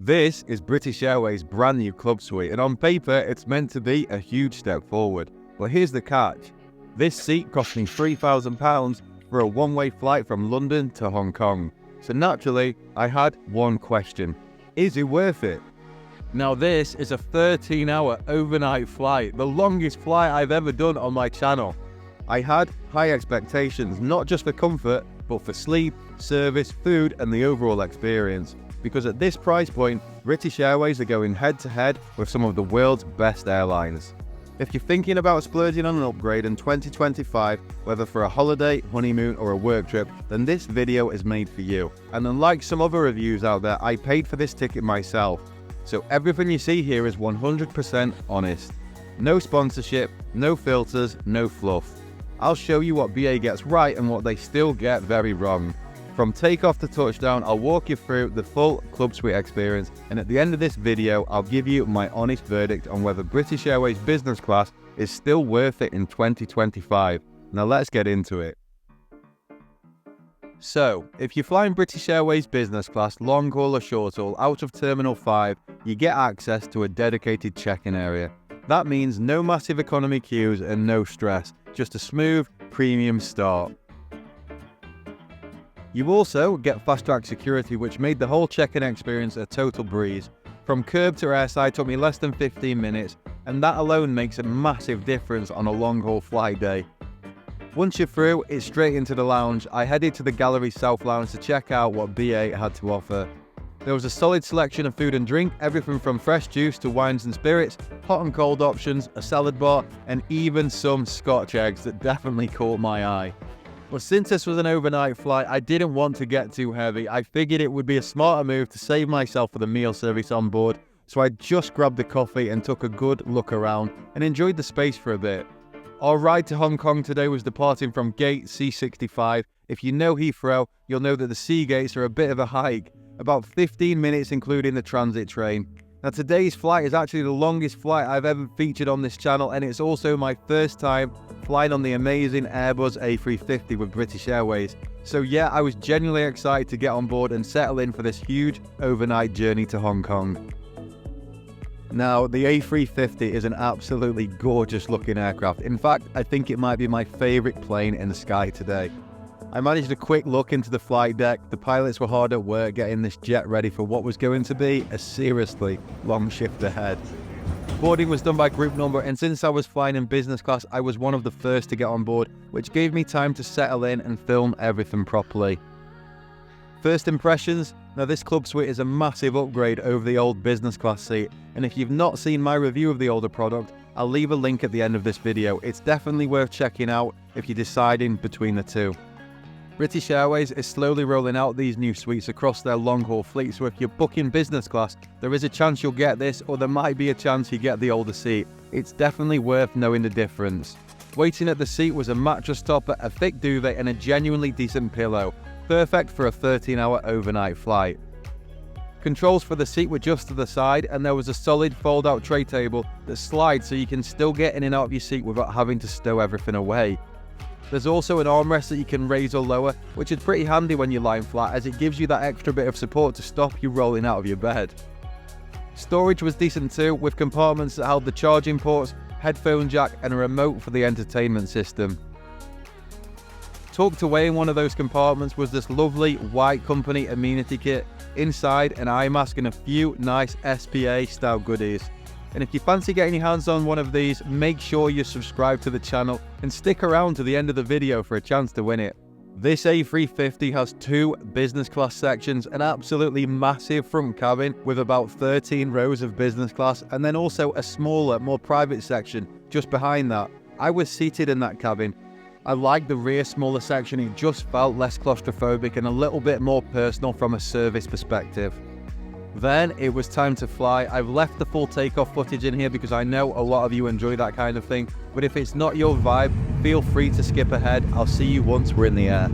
This is British Airways' brand new club suite, and on paper it's meant to be a huge step forward. Well, here's the catch. This seat cost me £3,000 for a one-way flight from London to Hong Kong. So naturally, I had one question. Is it worth it? Now this is a 13-hour overnight flight, the longest flight I've ever done on my channel. I had high expectations, not just for comfort, but for sleep, service, food, and the overall experience. Because at this price point, British Airways are going head-to-head with some of the world's best airlines. If you're thinking about splurging on an upgrade in 2025, whether for a holiday, honeymoon, or a work trip, then this video is made for you. And unlike some other reviews out there, I paid for this ticket myself. So everything you see here is 100% honest. No sponsorship, no filters, no fluff. I'll show you what BA gets right and what they still get very wrong. From takeoff to touchdown, I'll walk you through the full club suite experience, and at the end of this video, I'll give you my honest verdict on whether British Airways Business Class is still worth it in 2025. Now let's get into it. So, if you're flying British Airways Business Class, long haul or short haul, out of Terminal 5, you get access to a dedicated check-in area. That means no massive economy queues and no stress, just a smooth, premium start. You also get fast-track security, which made the whole check-in experience a total breeze. From curb to airside took me less than 15 minutes, and that alone makes a massive difference on a long-haul flight day. Once you're through, it's straight into the lounge. I headed to the Gallery South Lounge to check out what BA had to offer. There was a solid selection of food and drink, everything from fresh juice to wines and spirits, hot and cold options, a salad bar, and even some Scotch eggs that definitely caught my eye. But since this was an overnight flight, I didn't want to get too heavy. I figured it would be a smarter move to save myself for the meal service on board, so I just grabbed a coffee and took a good look around and enjoyed the space for a bit. Our ride to Hong Kong today was departing from gate C65. If you know Heathrow, you'll know that the C gates are a bit of a hike, about 15 minutes including the transit train. Now today's flight is actually the longest flight I've ever featured on this channel, and it's also my first time flying on the amazing Airbus A350 with British Airways. So yeah, I was genuinely excited to get on board and settle in for this huge overnight journey to Hong Kong. Now, the A350 is an absolutely gorgeous looking aircraft. In fact, I think it might be my favourite plane in the sky today. I managed a quick look into the flight deck. The pilots were hard at work getting this jet ready for what was going to be a seriously long shift ahead. Boarding was done by group number, and since I was flying in business class, I was one of the first to get on board, which gave me time to settle in and film everything properly. First impressions? Now this club suite is a massive upgrade over the old business class seat, and if you've not seen my review of the older product, I'll leave a link at the end of this video. It's definitely worth checking out if you're deciding between the two. British Airways is slowly rolling out these new suites across their long-haul fleet, so if you're booking business class, there is a chance you'll get this, or there might be a chance you get the older seat. It's definitely worth knowing the difference. Waiting at the seat was a mattress topper, a thick duvet, and a genuinely decent pillow. Perfect for a 13-hour overnight flight. Controls for the seat were just to the side, and there was a solid fold-out tray table that slides so you can still get in and out of your seat without having to stow everything away. There's also an armrest that you can raise or lower, which is pretty handy when you're lying flat, as it gives you that extra bit of support to stop you rolling out of your bed. Storage was decent too, with compartments that held the charging ports, headphone jack, and a remote for the entertainment system. Tucked away in one of those compartments was this lovely white company amenity kit. Inside, an eye mask and a few nice SPA style goodies. And if you fancy getting your hands on one of these, make sure you subscribe to the channel and stick around to the end of the video for a chance to win it. This A350 has two business class sections, an absolutely massive front cabin with about 13 rows of business class, and then also a smaller, more private section just behind that. I was seated in that cabin. I liked the rear smaller section. It just felt less claustrophobic and a little bit more personal from a service perspective. Then it was time to fly. I've left the full takeoff footage in here because I know a lot of you enjoy that kind of thing, but if it's not your vibe, feel free to skip ahead. I'll see you once we're in the air.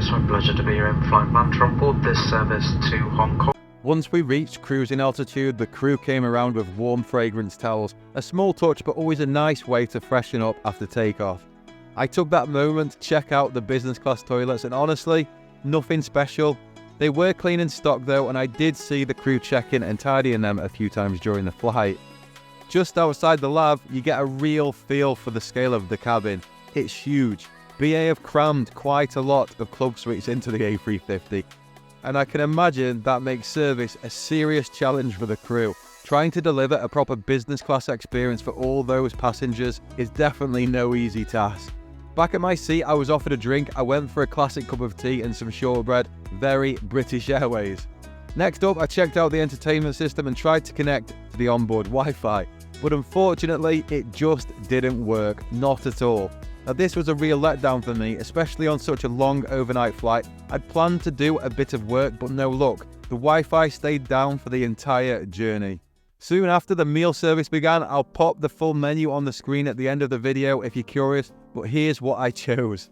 It's my pleasure to be your in-flight manager on board this service to Hong Kong. Once we reached cruising altitude, the crew came around with warm fragrance towels. A small touch, but always a nice way to freshen up after takeoff. I took that moment to check out the business class toilets, and honestly, nothing special. They were clean in stock though, and I did see the crew checking and tidying them a few times during the flight. Just outside the lab, you get a real feel for the scale of the cabin. It's huge. BA have crammed quite a lot of club suites into the A350. And I can imagine that makes service a serious challenge for the crew. Trying to deliver a proper business class experience for all those passengers is definitely no easy task. Back at my seat, I was offered a drink. I went for a classic cup of tea and some shortbread. Very British Airways. Next up, I checked out the entertainment system and tried to connect to the onboard Wi-Fi. But unfortunately, it just didn't work. Not at all. Now this was a real letdown for me, especially on such a long overnight flight. I'd planned to do a bit of work, but no luck. The Wi-Fi stayed down for the entire journey. Soon after the meal service began, I'll pop the full menu on the screen at the end of the video if you're curious, but here's what I chose.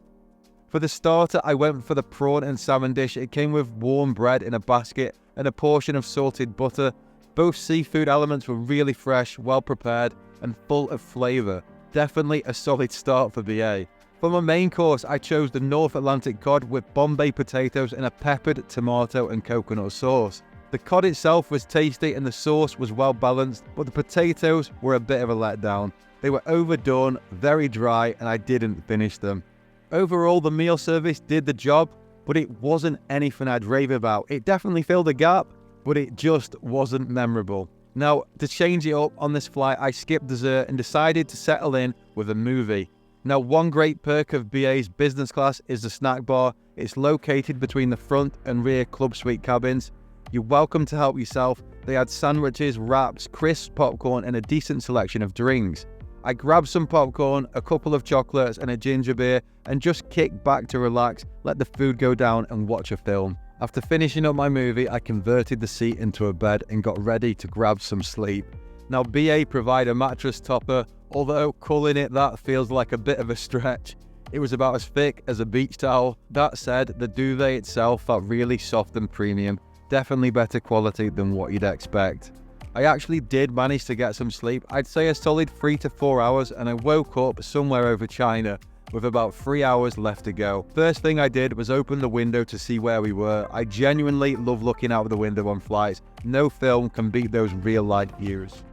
For the starter, I went for the prawn and salmon dish. It came with warm bread in a basket and a portion of salted butter. Both seafood elements were really fresh, well prepared, and full of flavour. Definitely a solid start for BA. For my main course, I chose the North Atlantic cod with Bombay potatoes and a peppered tomato and coconut sauce. The cod itself was tasty and the sauce was well balanced, but the potatoes were a bit of a letdown. They were overdone, very dry, and I didn't finish them. Overall, the meal service did the job, but it wasn't anything I'd rave about. It definitely filled a gap, but it just wasn't memorable. Now, to change it up on this flight, I skipped dessert and decided to settle in with a movie. Now, one great perk of BA's business class is the snack bar. It's located between the front and rear club suite cabins. You're welcome to help yourself. They had sandwiches, wraps, crisp popcorn, and a decent selection of drinks. I grabbed some popcorn, a couple of chocolates, and a ginger beer, and just kicked back to relax, let the food go down, and watch a film. After finishing up my movie, I converted the seat into a bed and got ready to grab some sleep. Now, BA provide a mattress topper, although calling it that feels like a bit of a stretch. It was about as thick as a beach towel. That said, the duvet itself felt really soft and premium, definitely better quality than what you'd expect. I actually did manage to get some sleep. I'd say a solid 3 to 4 hours, and I woke up somewhere over China with about 3 hours left to go. First thing I did was open the window to see where we were. I genuinely love looking out the window on flights. No film can beat those real life views.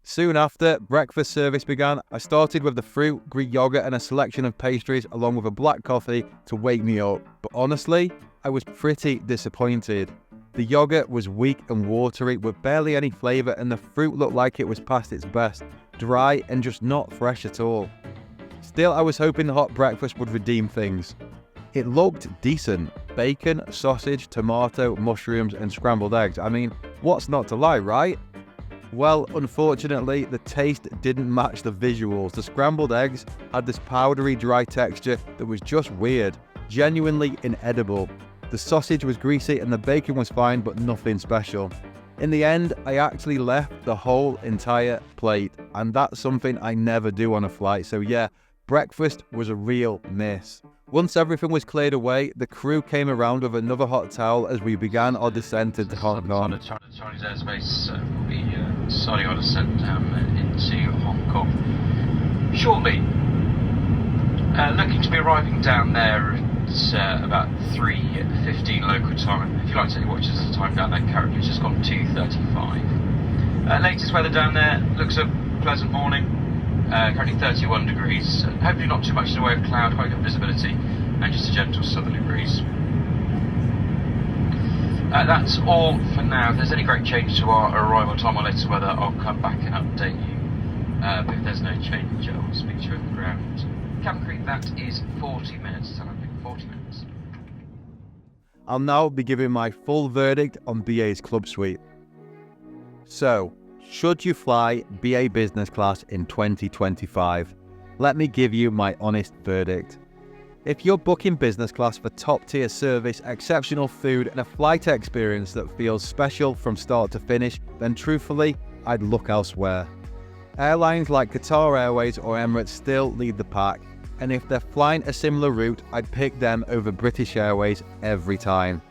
Soon after, breakfast service began. I started with the fruit, Greek yogurt and a selection of pastries along with a black coffee to wake me up. But honestly, I was pretty disappointed. The yogurt was weak and watery with barely any flavour, and the fruit looked like it was past its best, dry and just not fresh at all. Still, I was hoping the hot breakfast would redeem things. It looked decent. Bacon, sausage, tomato, mushrooms and scrambled eggs. I mean, what's not to like, right? Well, unfortunately, the taste didn't match the visuals. The scrambled eggs had this powdery, dry texture that was just weird, genuinely inedible. The sausage was greasy and the bacon was fine, but nothing special. In the end, I actually left the whole entire plate, and that's something I never do on a flight, so yeah, breakfast was a real miss. Once everything was cleared away, the crew came around with another hot towel as we began our descent into Hong Kong. Chinese airspace will be starting our descent into Hong Kong shortly. Looking to be arriving down there at about 3:15 local time. If you like to take watches at the time down there, currently it's just gone 2:35. Latest weather down there looks a pleasant morning. Currently 31 degrees, hopefully not too much in the way of cloud, quite good visibility, and just a gentle southerly breeze. That's all for now. If there's any great change to our arrival time or later weather, I'll come back and update you. But if there's no change, I'll speak to you over the ground. Cabin crew, that is 40 minutes, so I think 40 minutes. I'll now be giving my full verdict on BA's Club Suite. So, should you fly BA Business Class in 2025? Let me give you my honest verdict. If you're booking business class for top-tier service, exceptional food, and a flight experience that feels special from start to finish, then truthfully, I'd look elsewhere. Airlines like Qatar Airways or Emirates still lead the pack, and if they're flying a similar route, I'd pick them over British Airways every time.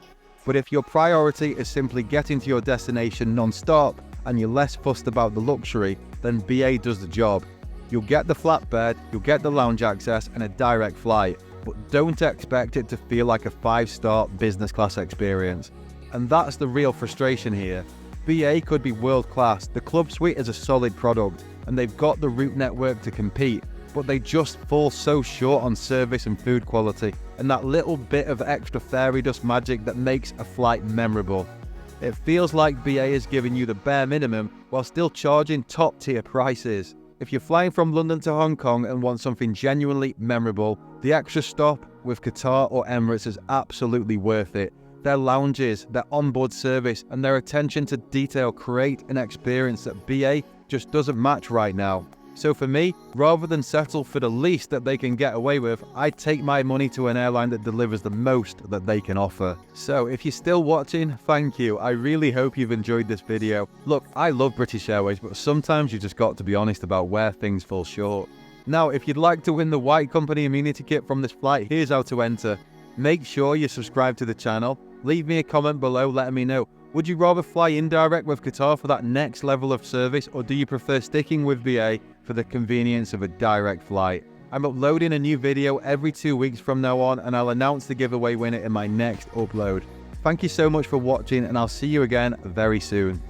But if your priority is simply getting to your destination non-stop and you're less fussed about the luxury, then BA does the job. You'll get the flatbed, you'll get the lounge access and a direct flight, but don't expect it to feel like a 5-star business class experience. And that's the real frustration here. BA could be world class, the club suite is a solid product, and they've got the route network to compete, but they just fall so short on service and food quality, and that little bit of extra fairy dust magic that makes a flight memorable. It feels like BA is giving you the bare minimum while still charging top tier prices. If you're flying from London to Hong Kong and want something genuinely memorable, the extra stop with Qatar or Emirates is absolutely worth it. Their lounges, their onboard service, and their attention to detail create an experience that BA just doesn't match right now. So for me, rather than settle for the least that they can get away with, I'd take my money to an airline that delivers the most that they can offer. So if you're still watching, thank you. I really hope you've enjoyed this video. Look, I love British Airways, but sometimes you just got to be honest about where things fall short. Now, if you'd like to win the white company amenity kit from this flight, here's how to enter. Make sure you subscribe to the channel. Leave me a comment below letting me know. Would you rather fly indirect with Qatar for that next level of service, or do you prefer sticking with BA for the convenience of a direct flight? I'm uploading a new video every 2 weeks from now on, and I'll announce the giveaway winner in my next upload. Thank you so much for watching, and I'll see you again very soon.